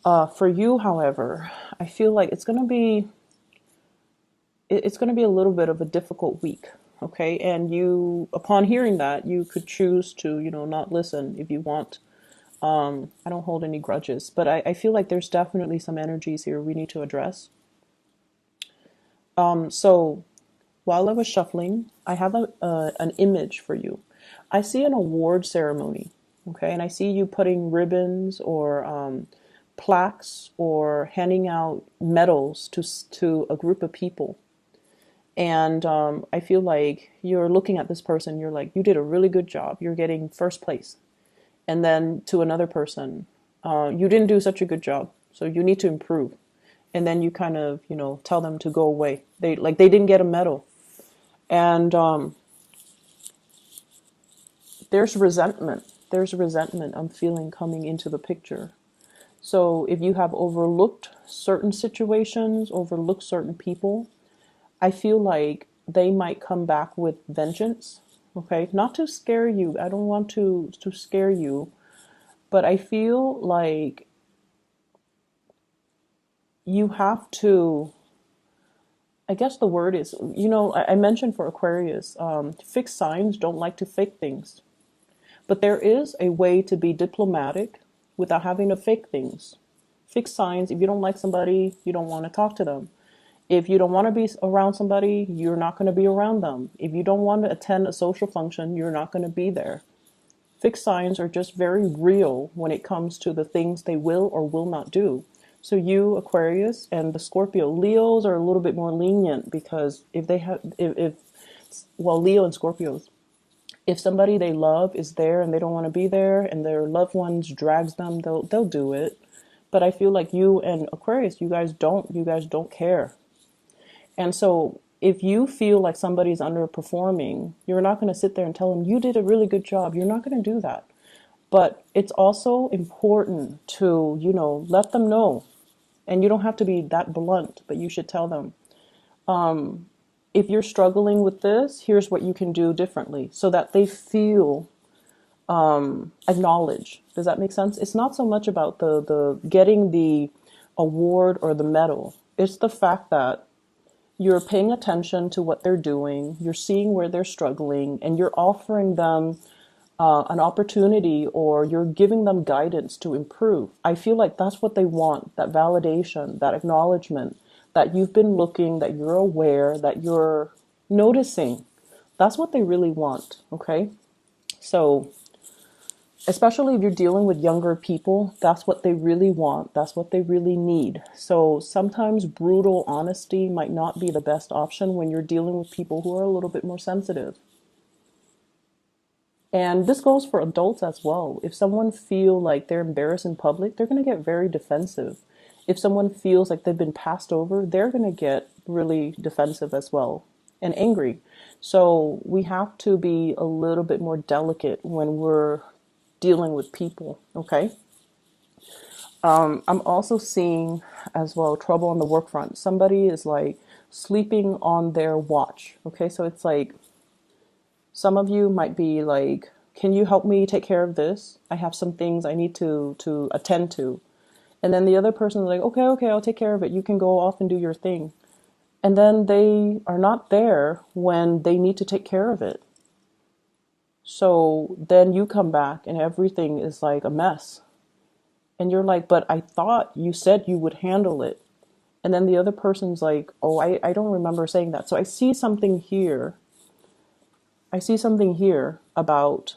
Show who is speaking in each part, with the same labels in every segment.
Speaker 1: For you, however, I feel like it's going to be a little bit of a difficult week. Okay. And you, upon hearing that, you could choose to, not listen if you want. I don't hold any grudges, but I feel like there's definitely some energies here we need to address. So while I was shuffling, I have an image for you. I see an award ceremony, okay, and I see you putting ribbons or plaques or handing out medals to a group of people. And I feel like you're looking at this person, you're like, you did a really good job. You're getting first place. And then to another person, you didn't do such a good job, so you need to improve. And then you kind of, tell them to go away. They didn't get a medal. And there's resentment. There's resentment I'm feeling coming into the picture. So if you have overlooked certain situations, overlooked certain people, I feel like they might come back with vengeance. Okay, not to scare you. I don't want to scare you, but I feel like you have to. I guess the word is, I mentioned for Aquarius, fixed signs don't like to fake things. But there is a way to be diplomatic without having to fake things. Fixed signs, if you don't like somebody, you don't want to talk to them. If you don't want to be around somebody, you're not going to be around them. If you don't want to attend a social function, you're not going to be there. Fixed signs are just very real when it comes to the things they will or will not do. So you, Aquarius, and the Scorpio, Leos are a little bit more lenient because well, Leo and Scorpios, if somebody they love is there and they don't want to be there and their loved ones drags them, they'll do it. But I feel like you and Aquarius, you guys don't care. And so if you feel like somebody's underperforming, you're not going to sit there and tell them you did a really good job. You're not going to do that. But it's also important to, let them know. And you don't have to be that blunt, but you should tell them, if you're struggling with this, here's what you can do differently so that they feel acknowledged. Does that make sense? It's not so much about the getting the award or the medal. It's the fact that you're paying attention to what they're doing, you're seeing where they're struggling, and you're offering them an opportunity, or you're giving them guidance to improve. I feel like that's what they want, that validation, that acknowledgement, that you've been looking, that you're aware, that you're noticing. That's what they really want, okay? So, especially if you're dealing with younger people, that's what they really want. That's what they really need. So sometimes brutal honesty might not be the best option when you're dealing with people who are a little bit more sensitive. And this goes for adults as well. If someone feel like they're embarrassed in public, they're going to get very defensive. If someone feels like they've been passed over, they're going to get really defensive as well and angry. So we have to be a little bit more delicate when we're dealing with people, okay? I'm also seeing as well trouble on the work front. Somebody is like sleeping on their watch, okay? So it's like some of you might be like, can you help me take care of this? I have some things I need to attend to. And then the other person is like, okay, I'll take care of it. You can go off and do your thing. And then they are not there when they need to take care of it. So then you come back and everything is like a mess. And you're like, but I thought you said you would handle it. And then the other person's like, oh, I don't remember saying that. So I see something here. I see something here about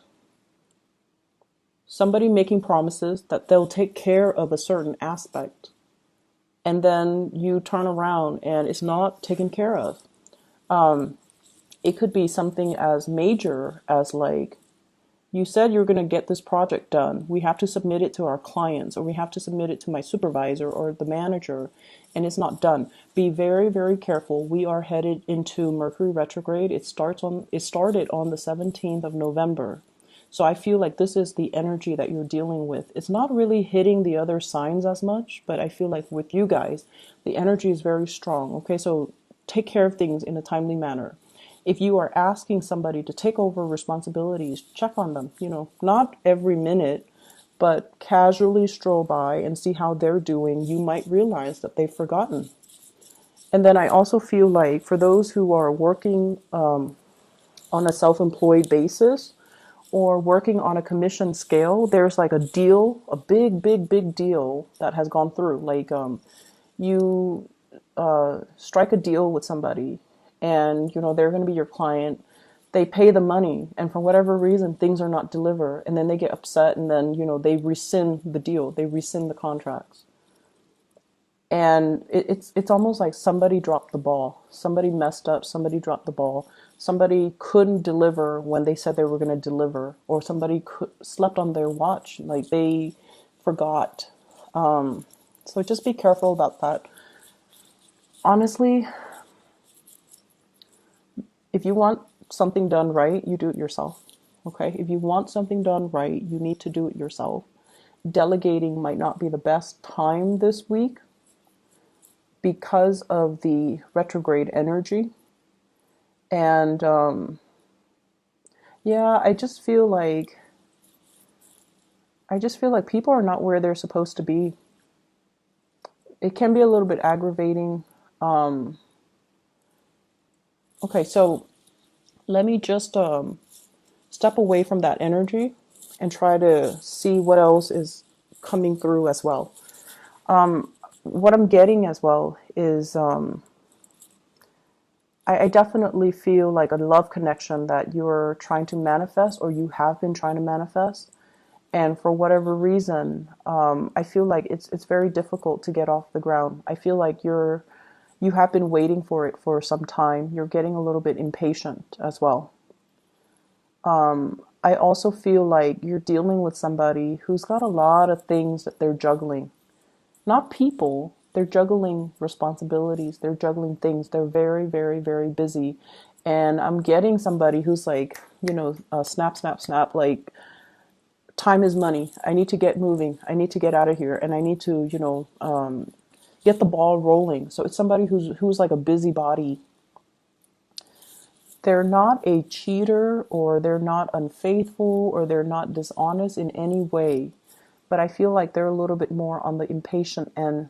Speaker 1: somebody making promises that they'll take care of a certain aspect. And then you turn around and it's not taken care of. It could be something as major as like, you said you're going to get this project done. We have to submit it to our clients, or we have to submit it to my supervisor or the manager, and it's not done. Be very, very careful. We are headed into Mercury retrograde. It started on the 17th of November. So I feel like this is the energy that you're dealing with. It's not really hitting the other signs as much, but I feel like with you guys, the energy is very strong. Okay, so take care of things in a timely manner. If you are asking somebody to take over responsibilities, check on them. Not every minute, but casually stroll by and see how they're doing, you might realize that they've forgotten. And then I also feel like for those who are working on a self-employed basis or working on a commission scale, there's like a deal, a big, big, big deal that has gone through. Like you strike a deal with somebody and they're going to be your client. They pay the money and for whatever reason things are not delivered, and then they get upset, and then they rescind the deal, they rescind the contracts. And it's almost like somebody dropped the ball, somebody messed up, somebody dropped the ball, somebody couldn't deliver when they said they were going to deliver, or somebody slept on their watch, like they forgot. So just be careful about that. Honestly, if you want something done right, you do it yourself. Okay? If you want something done right, you need to do it yourself. Delegating might not be the best time this week because of the retrograde energy. And yeah, I just feel like people are not where they're supposed to be. It can be a little bit aggravating. Okay, so let me just step away from that energy and try to see what else is coming through as well. What I'm getting as well is I definitely feel like a love connection that you're trying to manifest, or you have been trying to manifest. And for whatever reason, I feel like it's very difficult to get off the ground. I feel like you have been waiting for it for some time. You're getting a little bit impatient as well. I also feel like you're dealing with somebody who's got a lot of things that they're juggling. Not people, they're juggling responsibilities, they're juggling things. They're very, very, very busy. And I'm getting somebody who's like, snap, snap, snap, like time is money. I need to get moving. I need to get out of here, and I need to, get the ball rolling. So it's somebody who's like a busybody. They're not a cheater, or they're not unfaithful, or they're not dishonest in any way. But I feel like they're a little bit more on the impatient end.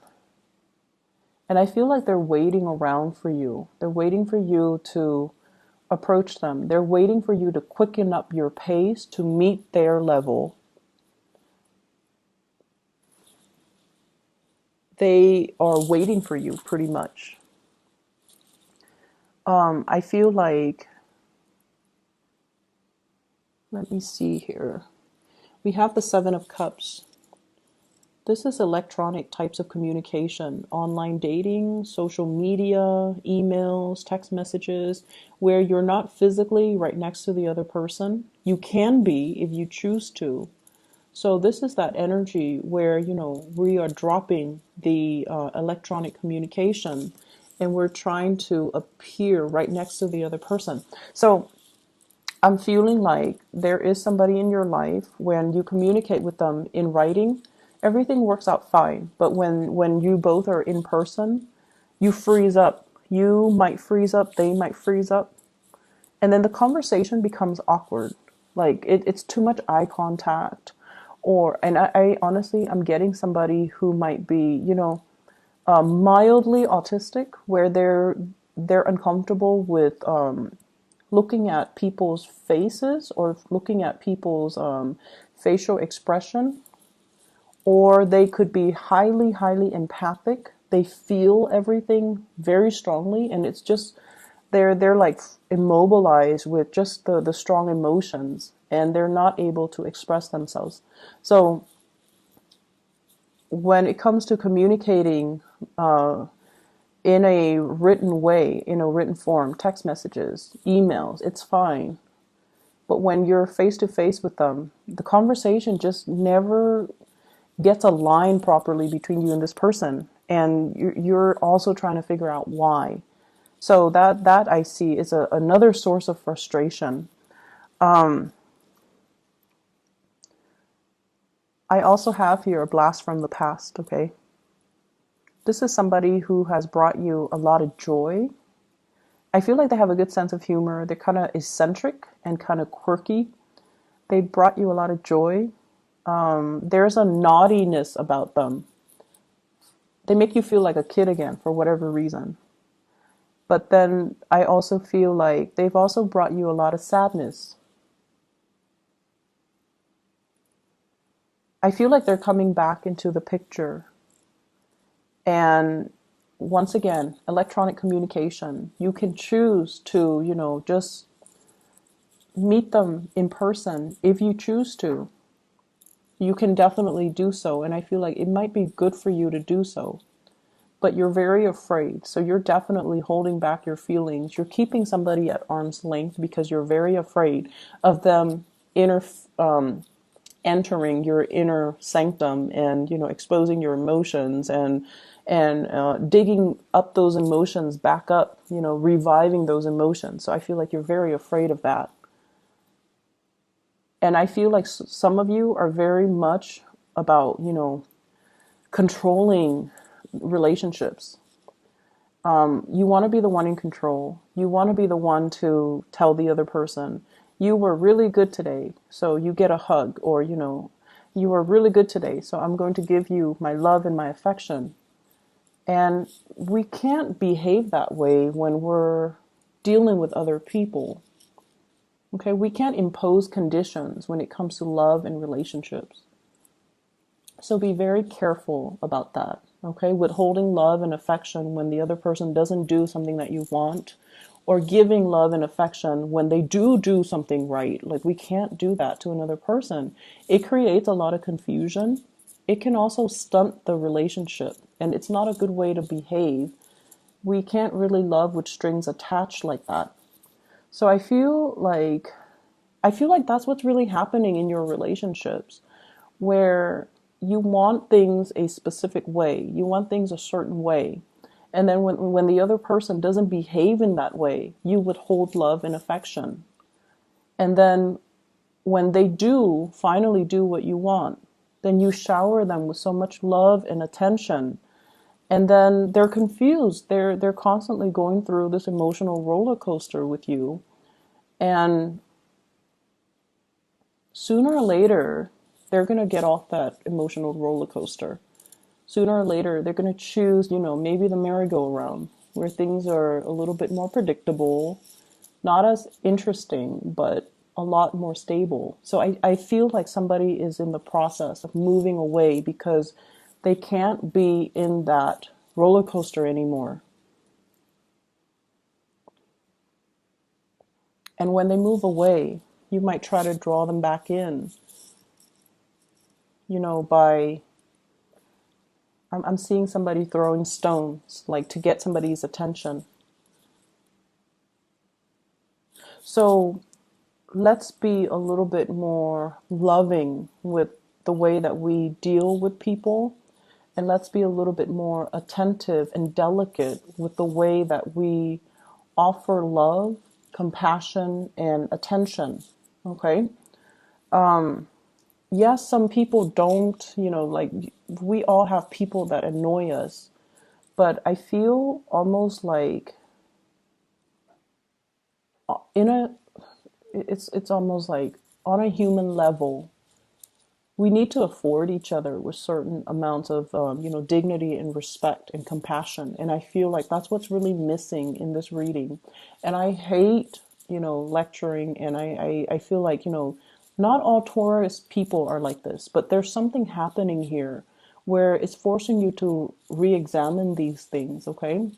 Speaker 1: And I feel like they're waiting around for you. They're waiting for you to approach them. They're waiting for you to quicken up your pace to meet their level. They are waiting for you pretty much. I feel like, let me see here. We have the Seven of Cups. This is electronic types of communication, online dating, social media, emails, text messages, where you're not physically right next to the other person. You can be if you choose to. So this is that energy where, we are dropping the electronic communication and we're trying to appear right next to the other person. So I'm feeling like there is somebody in your life, when you communicate with them in writing, everything works out fine. But when you both are in person, you freeze up. You might freeze up, they might freeze up. And then the conversation becomes awkward. Like it's too much eye contact. And I honestly, I'm getting somebody who might be, mildly autistic, where they're uncomfortable with looking at people's faces, or looking at people's facial expression. Or they could be highly, highly empathic. They feel everything very strongly, and it's just they're like immobilized with just the strong emotions, and they're not able to express themselves. So when it comes to communicating in a written way, in a written form, text messages, emails, it's fine. But when you're face to face with them, the conversation just never gets aligned properly between you and this person. And you're also trying to figure out why. So that I see is another source of frustration. I also have here a blast from the past, okay? This is somebody who has brought you a lot of joy. I feel like they have a good sense of humor. They're kind of eccentric and kind of quirky. They brought you a lot of joy. There's a naughtiness about them. They make you feel like a kid again for whatever reason. But then I also feel like they've also brought you a lot of sadness. I feel like they're coming back into the picture. And once again, electronic communication, you can choose to, just meet them in person if you choose to. You can definitely do so. And I feel like it might be good for you to do so. But you're very afraid. So you're definitely holding back your feelings. You're keeping somebody at arm's length because you're very afraid of them entering your inner sanctum and exposing your emotions and digging up those emotions back up, reviving those emotions. So I feel like you're very afraid of that. And I feel like some of you are very much about, controlling relationships. You want to be the one in control. You want to be the one to tell the other person, you were really good today, so you get a hug, or, you were really good today, so I'm going to give you my love and my affection. And we can't behave that way when we're dealing with other people. Okay, we can't impose conditions when it comes to love and relationships. So be very careful about that. Okay, withholding love and affection when the other person doesn't do something that you want, or giving love and affection when they do something right. Like, we can't do that to another person. It creates a lot of confusion. It can also stunt the relationship, and it's not a good way to behave. We can't really love with strings attached like that. So I feel like that's what's really happening in your relationships, where you want things a specific way. You want things a certain way. And then when the other person doesn't behave in that way, you withhold love and affection. And then when they do finally do what you want, then you shower them with so much love and attention. And then they're confused. They're constantly going through this emotional roller coaster with you. And sooner or later, they're going to get off that emotional roller coaster. Sooner or later, they're going to choose, maybe the merry-go-round, where things are a little bit more predictable, not as interesting, but a lot more stable. So I feel like somebody is in the process of moving away because they can't be in that roller coaster anymore. And when they move away, you might try to draw them back in, by I'm seeing somebody throwing stones, like to get somebody's attention. So let's be a little bit more loving with the way that we deal with people. And let's be a little bit more attentive and delicate with the way that we offer love, compassion, and attention. Okay? Yes, some people don't, like, we all have people that annoy us. But I feel almost like in a it's almost like on a human level, we need to afford each other with certain amounts of dignity and respect and compassion. And I feel like that's what's really missing in this reading. And I hate lecturing, and I feel like not all Taurus people are like this, but there's something happening here where it's forcing you to re-examine these things. Okay,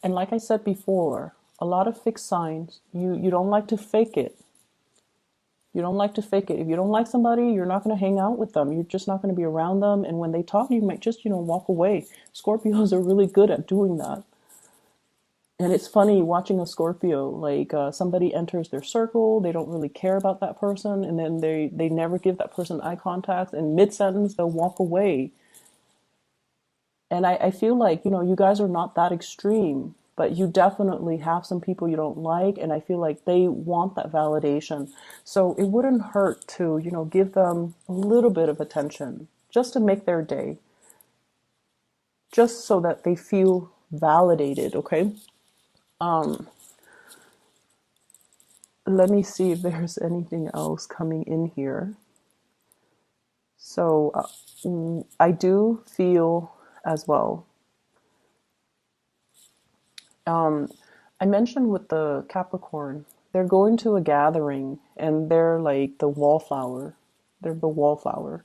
Speaker 1: and like I said before, a lot of fixed signs, you don't like to fake it. You don't like to fake it. If you don't like somebody, you're not going to hang out with them. You're just not going to be around them. And when they talk, you might just, walk away. Scorpios are really good at doing that. And it's funny watching a Scorpio, like somebody enters their circle, they don't really care about that person, and then they never give that person eye contact, and mid-sentence, they'll walk away. And I feel like, you guys are not that extreme, but you definitely have some people you don't like, and I feel like they want that validation. So it wouldn't hurt to, give them a little bit of attention just to make their day, just so that they feel validated, okay? Let me see if there's anything else coming in here. So I do feel as well. Um, I mentioned with the Capricorn, they're going to a gathering and they're like the wallflower. They're the wallflower.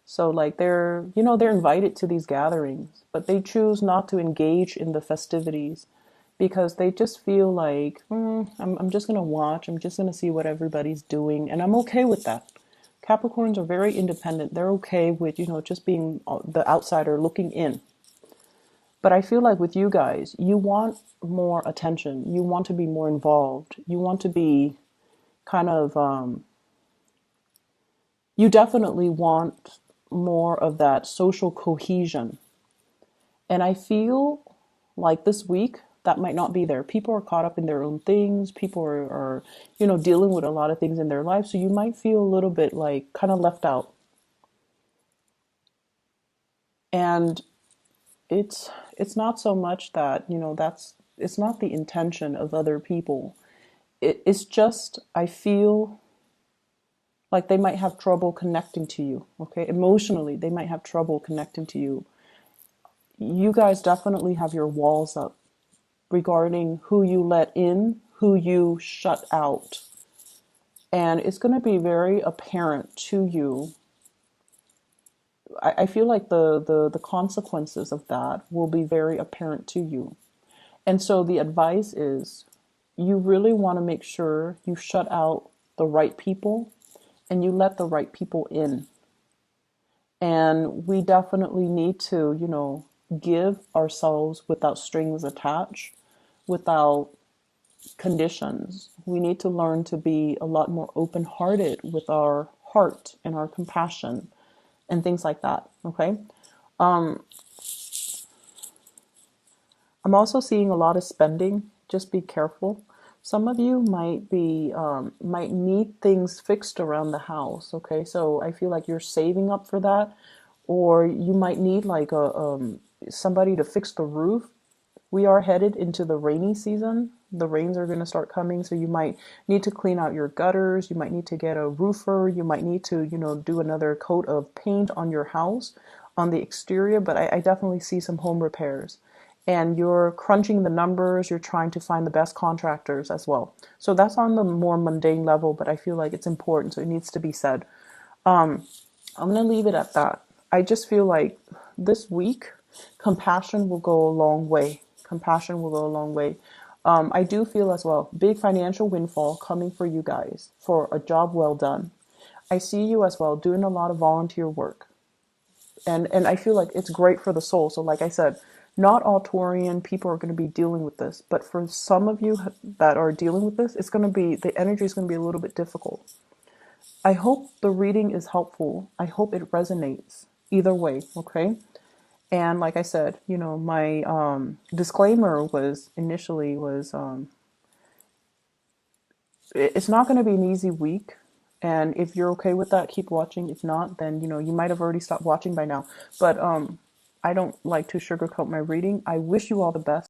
Speaker 1: So like they're invited to these gatherings, but they choose not to engage in the festivities because they just feel like, I'm just gonna watch. I'm just gonna see what everybody's doing, and I'm okay with that. Capricorns are very independent. They're okay with just being the outsider looking in. But I feel like with you guys, you want more attention. You want to be more involved. You want to be kind of, you definitely want more of that social cohesion. And I feel like this week, that might not be there. People are caught up in their own things. People are dealing with a lot of things in their life. So you might feel a little bit like kind of left out. And it's not so much that, it's not the intention of other people. It's just, I feel like they might have trouble connecting to you, okay? Emotionally, they might have trouble connecting to you. You guys definitely have your walls up regarding who you let in, who you shut out. And it's going to be very apparent to you. I feel like the consequences of that will be very apparent to you. And so the advice is you really want to make sure you shut out the right people and you let the right people in. And we definitely need to, give ourselves without strings attached, without conditions. We need to learn to be a lot more open hearted with our heart and our compassion and things like that. Okay. Um, I'm also seeing a lot of spending. Just be careful. Some of you might need things fixed around the house. Okay, so I feel like you're saving up for that, or you might need like a somebody to fix the roof. We are headed into the rainy season. The rains are going to start coming, so you might need to clean out your gutters. You might need to get a roofer. You might need to, do another coat of paint on your house on the exterior. But I definitely see some home repairs. And you're crunching the numbers. You're trying to find the best contractors as well. So that's on the more mundane level, but I feel like it's important, so it needs to be said. I'm going to leave it at that. I just feel like this week, compassion will go a long way. Compassion will go a long way. I do feel as well, big financial windfall coming for you guys for a job well done. I see you as well doing a lot of volunteer work. And I feel like it's great for the soul. So like I said, not all Taurian people are going to be dealing with this, but for some of you that are dealing with this, the energy is going to be a little bit difficult. I hope the reading is helpful. I hope it resonates either way, okay? And like I said, my disclaimer was initially was it's not going to be an easy week. And if you're okay with that, keep watching. If not, then you might have already stopped watching by now. But I don't like to sugarcoat my reading. I wish you all the best.